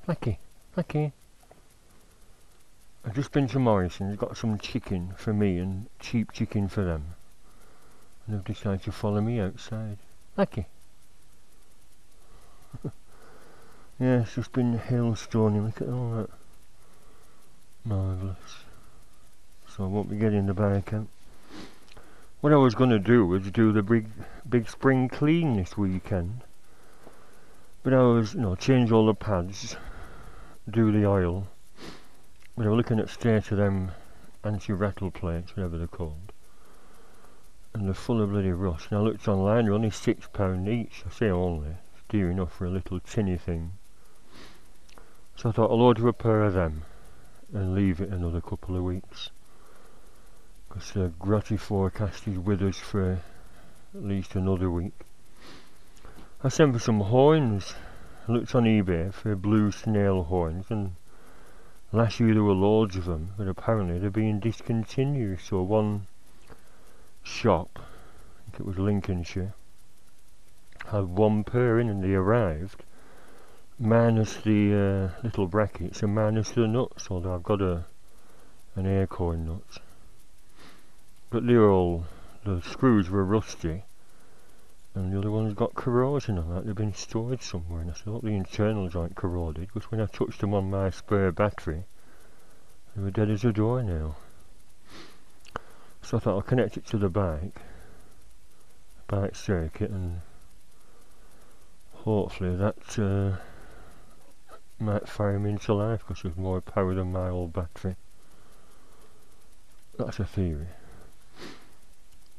Lucky, lucky. I've just been to Morrison's, got some chicken for me and cheap chicken for them. And they've decided to follow me outside. Lucky. Yeah, it's just been hailstoning, look at all that. Marvellous. So I won't be getting the bike out. What I was going to do was do the big spring clean this weekend. But I was, change all the pads, do the oil. But I was looking at state of them anti-rattle plates, whatever they're called. And they're full of bloody rust. And I looked online, they're only £6 each. I say only, it's dear enough for a little tinny thing. So I thought I'll order a pair of them and leave it another couple of weeks. Because the grotty forecast is with us for at least another week. I sent for some horns. I looked on eBay for blue snail horns, and last year there were loads of them, but apparently they're being discontinued. So one shop, I think it was Lincolnshire, had one pair in and they arrived, minus the little brackets and minus the nuts, although I've got an acorn nut. But the screws were rusty, and the other ones got corrosion on that. They've been stored somewhere, and I thought the internals aren't corroded, because when I touched them on my spare battery, they were dead as a door now. So I thought I'll connect it to the bike circuit, and hopefully that might fire me into life, because there's more power than my old battery. That's a theory.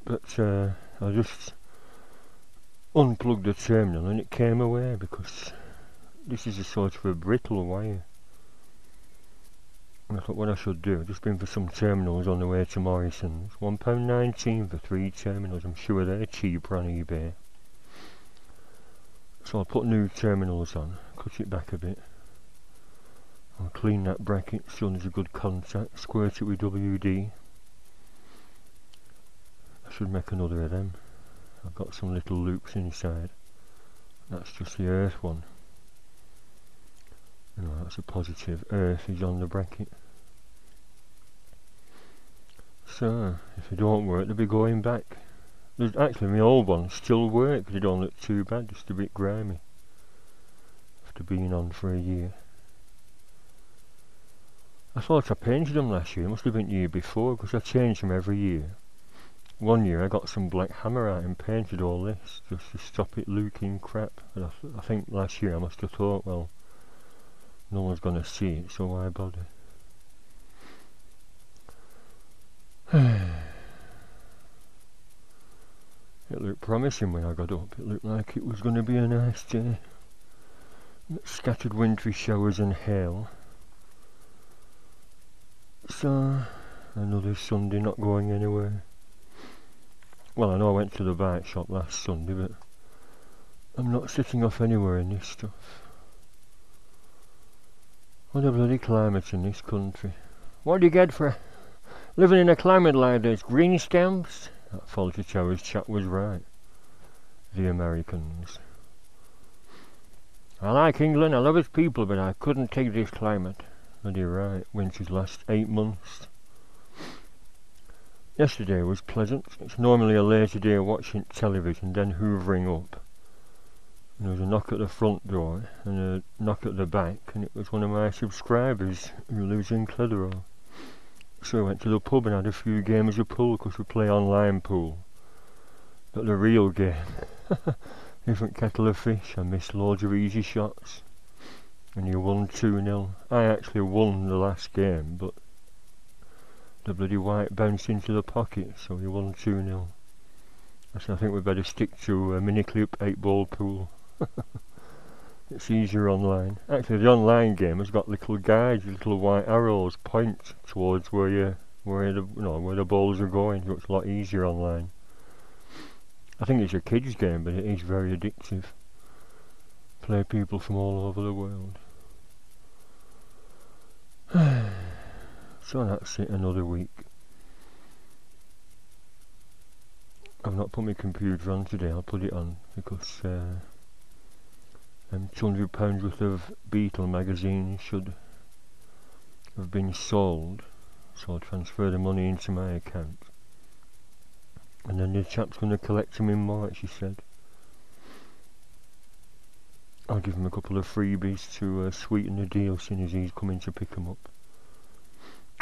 But I just unplugged the terminal and it came away, because this is a sort of a brittle wire. And I thought what I should do, I've just been for some terminals on the way to Morrison's. £1.19 for 3 terminals, I'm sure they're cheaper on eBay. So I'll put new terminals on, cut it back a bit. I'll clean that bracket so there's a good contact, squirt it with WD. I should make another of them. I've got some little loops inside. That's just the earth one. That's a positive. Earth is on the bracket. So, if they don't work, they'll be going back. There's actually, my old ones still work. They don't look too bad, just a bit grimy. After being on for a year. I thought I painted them last year. It must have been the year before, because I change them every year. One year I got some black hammerite and painted all this just to stop it looking crap. And I think last year I must have thought, well, no one's going to see it, so why bother? It looked promising when I got up. It looked like it was going to be a nice day. Scattered wintry showers and hail. So, another Sunday not going anywhere. Well, I know I went to the bike shop last Sunday, but I'm not sitting off anywhere in this stuff. What a bloody climate in this country. What do you get for living in a climate like this? Green stamps? That Faulty Towers chap was right. The Americans. I like England, I love its people, but I couldn't take this climate. Bloody right, winter's last 8 months. Yesterday was pleasant. It's normally a later day watching television, then hoovering up. And there was a knock at the front door and a knock at the back, and it was one of my subscribers who lives in Clitheroe. So I went to the pub and had a few games of pool, because we play online pool. But the real game, different kettle of fish. I missed loads of easy shots. And you won 2-0. I actually won the last game, but the bloody white bounced into the pocket, so we won 2-0. So I think we better stick to a mini-clip 8-ball pool. It's easier online. Actually, the online game has got little guides, little white arrows point towards where the balls are going, so it's a lot easier online. I think it's a kids game, but it is very addictive. Play people from all over the world. So that's it, another week. I've not put my computer on today. I'll put it on because £200 worth of Beetle magazines should have been sold, so I'll transfer the money into my account. And then the chap's going to collect them in March, he said. I'll give him a couple of freebies to sweeten the deal, seeing as he's coming to pick them up.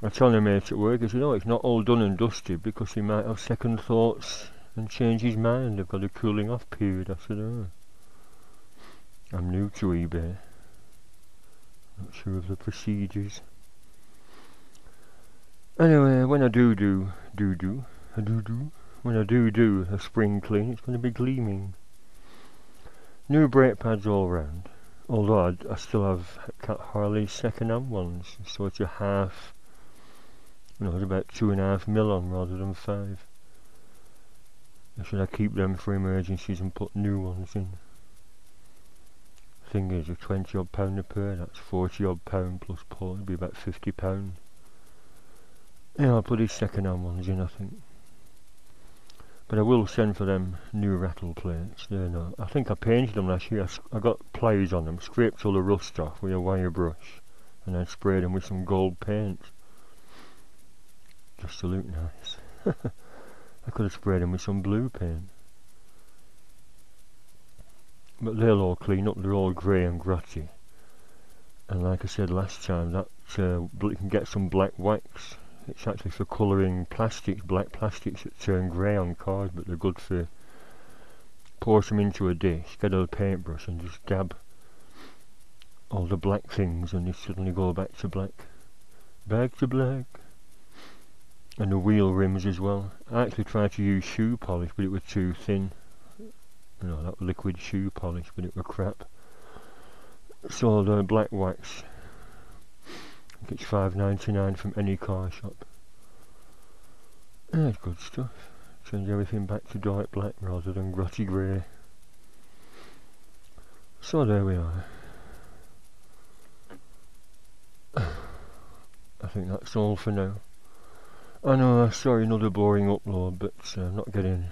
I told him mate at work, I said, oh, it's not all done and dusted, because he might have second thoughts and change his mind. They've got a cooling off period. I said, oh, I'm new to eBay, not sure of the procedures. Anyway, when I do a spring clean, it's going to be gleaming. New brake pads all round, although I still have Cat Harley's second-hand ones, sort of half, it's about 2.5mm on rather than 5. Should I keep them for emergencies and put new ones in? Thing is, a £20 odd a pair, that's £40 odd plus port, it'd be about £50. Yeah, I'll put his second-hand ones in, I think. But I will send for them new rattle plates. They're not. I think I painted them last year. I got pliers on them, scraped all the rust off with a wire brush, and then sprayed them with some gold paint, just to look nice. I could have sprayed them with some blue paint. But they'll all clean up, they're all grey and grotty. And like I said last time, that you can get some black wax. It's actually for colouring plastics, black plastics that turn grey on cars, but they're good for pour them into a dish, get a paintbrush and just dab all the black things and they suddenly go back to black. Back to black. And the wheel rims as well. I actually tried to use shoe polish, but it was too thin. That liquid shoe polish, but it was crap. So the black wax, I think it's $5.99 from any car shop. Yeah, it's good stuff. Change everything back to dark black rather than grotty grey. So there we are. I think that's all for now. I know, sorry, another boring upload, but not getting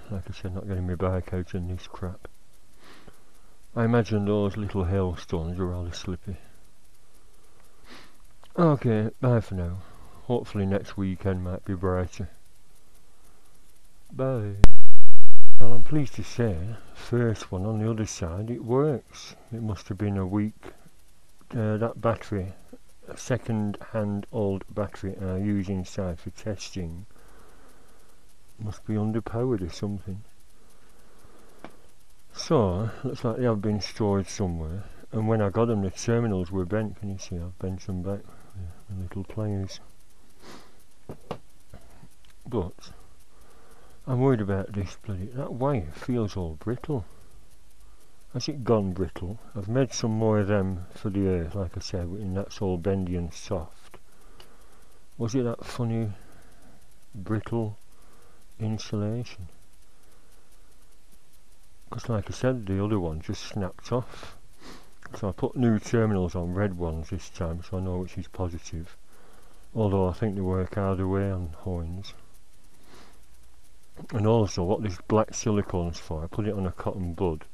my bike out in this crap. I imagine those little hailstones are rather slippy. Okay, bye for now. Hopefully next weekend might be brighter. Bye. Well, I'm pleased to say, first one on the other side, it works. It must have been a weak, that battery, a second-hand old battery I use inside for testing, must be underpowered or something. So, looks like they have been stored somewhere, and when I got them the terminals were bent. Can you see I've bent them back with little pliers. But I'm worried about this that wire feels all brittle. Has it gone brittle? I've made some more of them for the earth, like I said, and that's all bendy and soft. Was it that funny brittle insulation? Because like I said, the other one just snapped off. So I put new terminals on, red ones this time, so I know which is positive. Although I think they work either way on Hoynes. And also, what this black silicone's for, I put it on a cotton bud.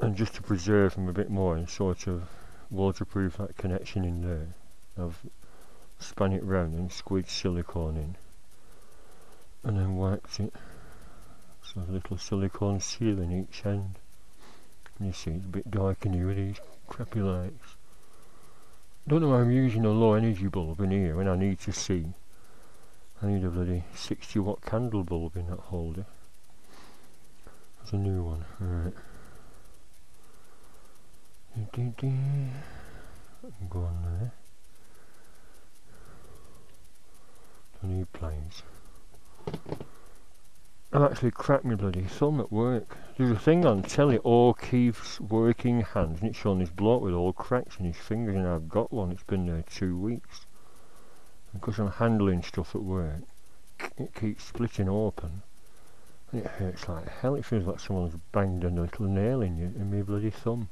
And just to preserve them a bit more and sort of waterproof that connection in there, I've span it round and squeezed silicone in. And then wiped it. So a little silicone seal in each end. And you see it's a bit dark in here with these crappy lights. Don't know why I'm using a low energy bulb in here when I need to see. I need a bloody 60 watt candle bulb in that holder. That's a new one, right. Go on there. I need planes. I've actually cracked my bloody thumb at work. There's a thing on telly, Keith's working hands, and it's showing this bloke with all cracks in his fingers, and I've got one. It's been there 2 weeks. And because I'm handling stuff at work, it keeps splitting open. And it hurts like hell. It feels like someone's banged a little nail in my bloody thumb.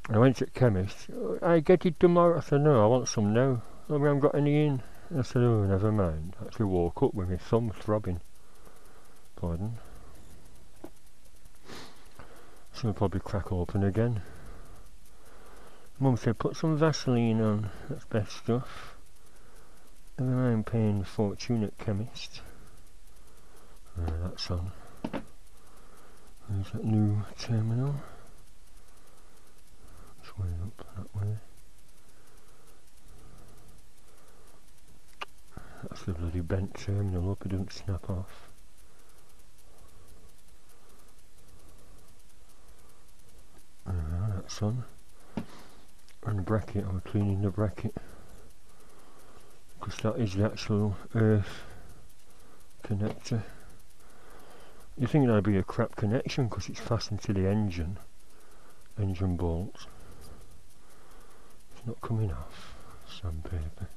And I went to the chemist. I get it tomorrow. I said, no, I want some now. Oh, we haven't got any in. I said, oh, never mind. I actually woke up with my thumb throbbing. Pardon. So I'll probably crack open again. Mum said put some Vaseline on, that's best stuff. Never mind paying a fortune at chemist. That's on. There's that new terminal. It's way up that way. That's the bloody bent terminal, hope it doesn't snap off. That's on. And the bracket, I'm cleaning the bracket. Because that is the actual earth connector. You think that'd be a crap connection because it's fastened to the engine bolts. It's not coming off. Sandpaper.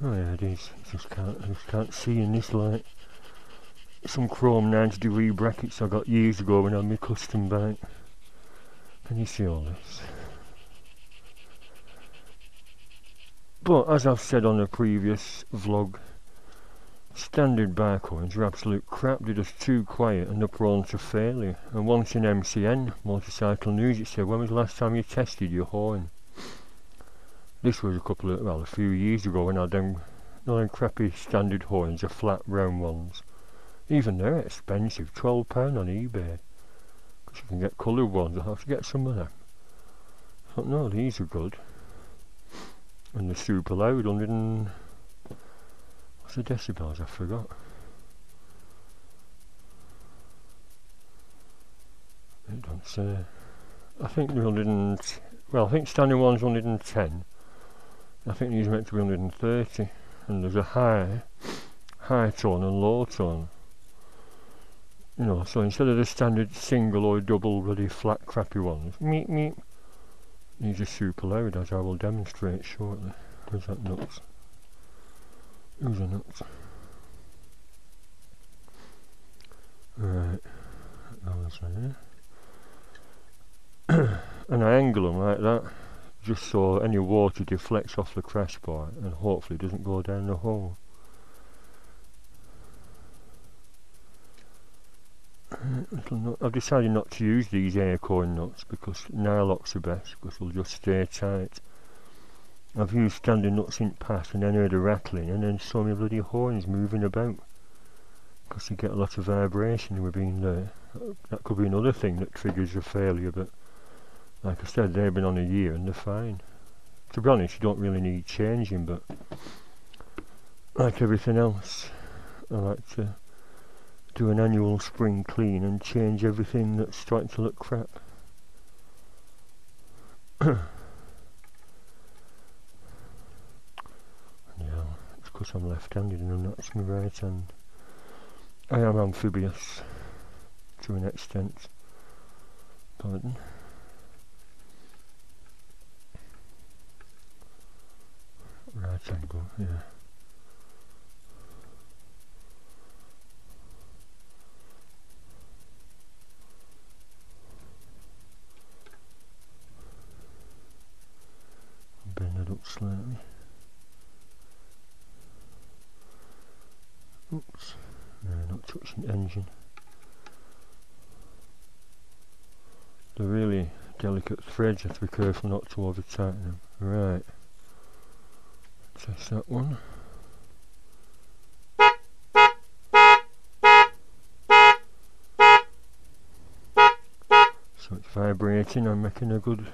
Oh yeah, it is. I just can't see in this light. Some chrome 90-degree brackets I got years ago when I had my custom bike. Can you see all this? But as I've said on a previous vlog, standard bike coins are absolute crap. They're just too quiet and they're prone to failure. And once in MCN, Motorcycle News, it said, when was the last time you tested your horn? This was a few years ago when I had them crappy standard horns, the flat round ones. Even they're expensive, £12 on eBay. Because you can get coloured ones, I'll have to get some of them. I thought, no, these are good. And they're super loud, 100 and... what's the decibels? I forgot. It don't say. I think the 100 and... well, I think standard one's 110. I think these are meant to be 130. And there's a high tone and low tone. You know, so instead of the standard single or double really flat crappy ones, meep meep, these are super loud, as I will demonstrate shortly. Where's that nuts? Who's a nuts? Right, that was there. And I angle them like that, just so any water deflects off the crash bar and hopefully doesn't go down the hole. I've decided not to use these acorn nuts because Nylocks are best because they'll just stay tight. I've used standard nuts in the past and then heard a rattling and then saw my bloody horns moving about because you get a lot of vibration with being there. That could be another thing that triggers a failure, but like I said, they've been on a year and they're fine. To be honest, you don't really need changing, but like everything else, I like to do an annual spring clean and change everything that's starting to look crap. Yeah, it's because I'm left-handed and that's my right hand. I am amphibious to an extent. Pardon. Right angle, yeah. Bend it up slightly. Oops, no, not touching the engine. They're really delicate threads, you have to be careful not to over tighten them. Right, test that one. So it's vibrating, I'm making a good...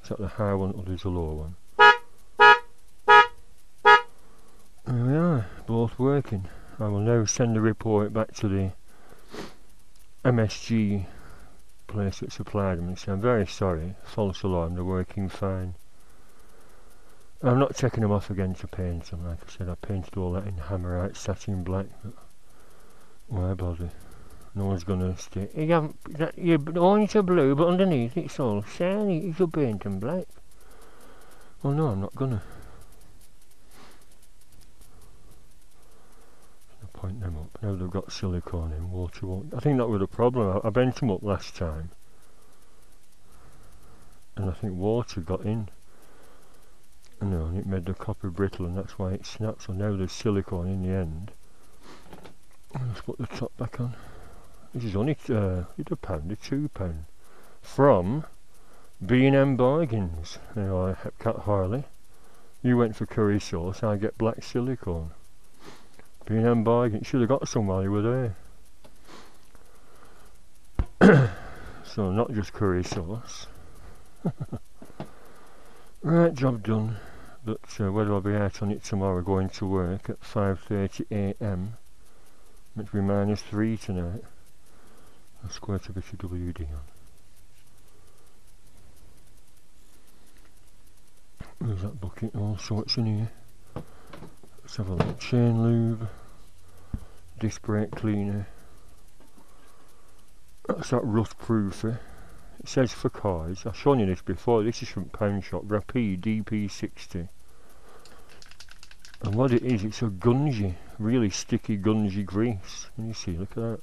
is that the high one or there's a low one? There we are, both working. I will now send the report back to the MSG place that supplied them and say, I'm very sorry, false alarm, they're working fine. I'm not taking them off again to paint them, like I said, I painted all that in Hammerite satin black, but why bother? No one's gonna stay. Your orange or blue, but underneath it's all shiny, you should paint them black. Well no, I'm not gonna. Point them up. Now they've got silicone in, water won't. I think that was the problem. I bent them up last time and I think water got in and it made the copper brittle, and that's why it snapped. So now there's silicone in the end. Let's put the top back on. This is only it's a pound, £2 from B&M Bargains. You know, Cat Harley. You went for curry sauce, I get black silicone. B&M Bargains. Should have got some while you were there. So not just curry sauce. Right, job done. But whether I'll be out on it tomorrow going to work at 5:30 AM. Meant to be -3 tonight. I'll squirt a bit of WD on. There's that bucket, all sorts in here. Let's have a look. Chain lube, disc brake cleaner. That's that rust proofer. It says for cars. I've shown you this before. This is from Pound Shop. Rapide DP60. And what it is, it's a gungy, really sticky gungy grease. Can you see? Look at that.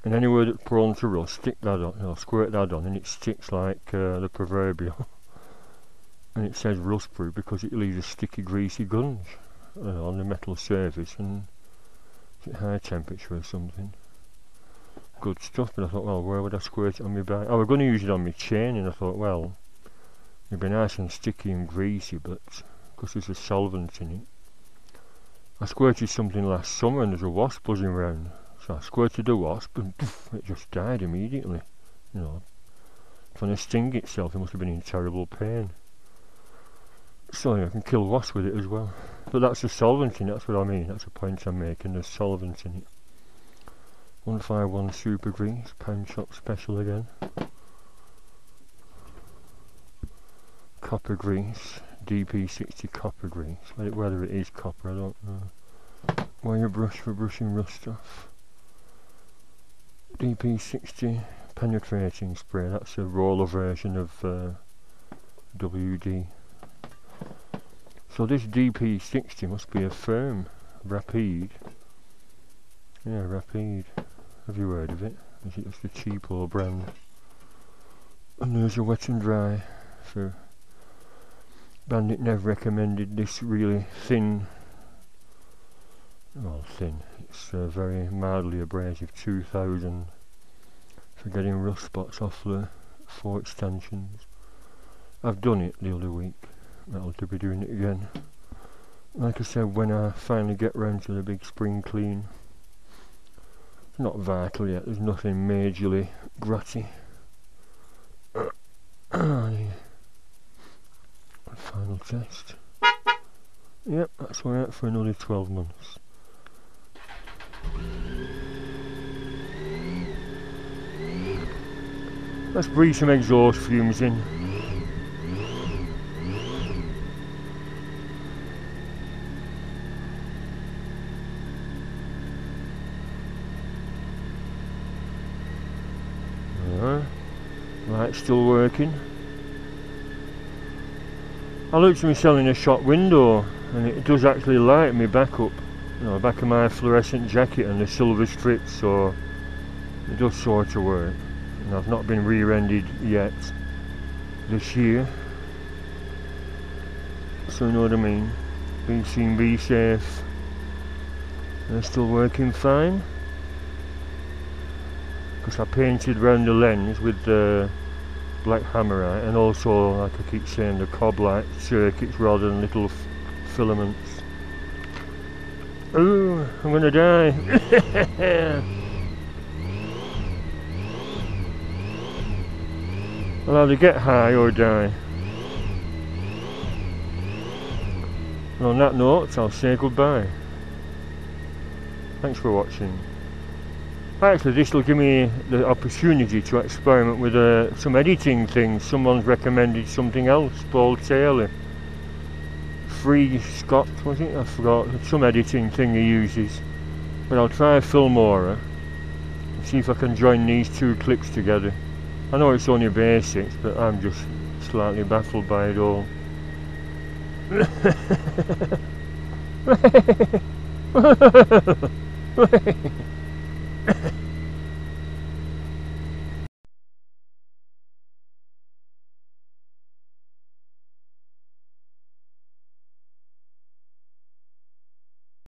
And anywhere that's prone to rust, stick that on. I'll squirt that on, and it sticks like the proverbial. And it says rust proof because it leaves a sticky, greasy gunge on the metal surface, and it's at high temperature or something. Good stuff. But I thought, well, where would I squirt it on my bike? I was going to use it on my chain, and I thought, well, it'd be nice and sticky and greasy, but because there's a solvent in it. I squirted something last summer, and there's a wasp buzzing around. So I squirted the wasp, and poof, it just died immediately. You know, trying to sting itself, it must have been in terrible pain. So yeah, I can kill wasps with it as well. But that's the solvent in it, that's what I mean, that's the point I'm making, there's solvent in it. 151 Super Grease, Pound Shop special again. Copper grease, DP60 copper grease. Whether it is copper, I don't know. Wire brush for brushing rust off. DP60 penetrating spray, that's a roller version of WD. So this DP60 must be a firm. Rapide. Yeah, Rapide. Have you heard of it? Is it just a cheap old brand? And there's a wet and dry for Bandit. Never recommended this really thin, well, thin, it's very mildly abrasive, 2000 for getting rust spots off the 4 extensions. I've done it the other week. I'll be doing it again. Like I said, when I finally get round to the big spring clean, it's not vital yet, there's nothing majorly gratty. Final test. Yep, that's alright for another 12 months. Let's breathe some exhaust fumes in. Light's still working. I looked at myself in a shop window, and it does actually light me back up, you know, back of my fluorescent jacket and the silver strips, so it does sort of work. And I've not been rear-ended yet this year, so you know what I mean. Be seen, be safe. They're still working fine, because I painted round the lens with the black hammerite, and also, like I keep saying, the cob light circuits rather than little filaments. Ooh, I'm gonna die. I'll either get high or die. And on that note, I'll say goodbye. Thanks for watching. Actually, this will give me the opportunity to experiment with some editing things. Someone's recommended something else, Paul Taylor. Free Scott, was it? I forgot. Some editing thing he uses. But I'll try Filmora and see if I can join these two clips together. I know it's only basics, but I'm just slightly baffled by it all.